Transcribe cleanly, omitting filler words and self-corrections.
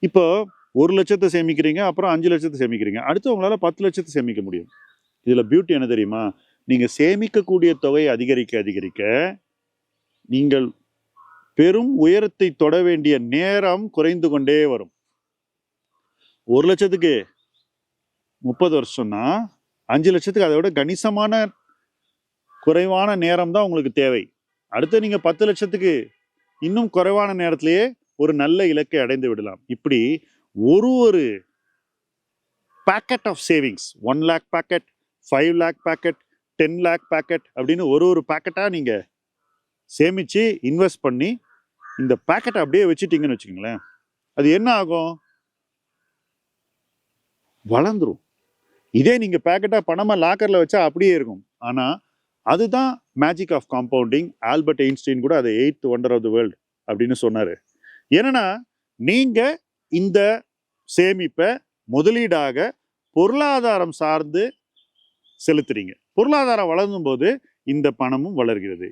இப்போ 1,00,000 சேமிக்கிறீங்க, அப்புறம் 5,00,000 சேமிக்கிறீங்க. அடுத்து உங்களால 10,00,000 சேமிக்க முடியும். இதுல பியூட்டி என்ன தெரியுமா? நீங்க சேமிக்கக்கூடிய தொகை அதிகரிக்க அதிகரிக்க, நீங்கள் பெரும் உயரத்தை தொட வேண்டிய நேரம் குறைந்து கொண்டே வரும். 1,00,000க்கு 30 வருஷம்னா 5,00,000க்கு அதை விட கணிசமான குறைவான நேரம் தான் உங்களுக்கு தேவை. அடுத்து நீங்க 10,00,000க்கு இன்னும் குறைவான நேரத்திலேயே ஒரு நல்ல இலக்கை அடைந்து விடலாம். இப்படி ஒரு packet of savings 1 lakh packet, 5 lakh packet, 10 lakh packet அப்படின்னு ஒரு பேக்கெட்டா நீங்க சேமிச்சு இன்வெஸ்ட் பண்ணி இந்த பேக்கெட்டை அப்படியே வச்சுட்டீங்கன்னு வச்சுக்கோங்களேன், அது என்ன ஆகும்? வளர்ந்துரும். இதே நீங்க பேக்கெட்டா பணமா லாக்கர்ல வச்சா அப்படியே இருக்கும். ஆனா அதுதான் magic of compounding. Albert Einstein கூட அதை 8th wonder of the world அப்படின்னு சொன்னாரு. ஏன்னா நீங்க இந்த சேமிப்பை முதலீடாக பொருளாதாரம் சார்ந்து செலுத்துறீங்க. பொருளாதாரம் வளரும் போது இந்த பணமும் வளர்கிறது.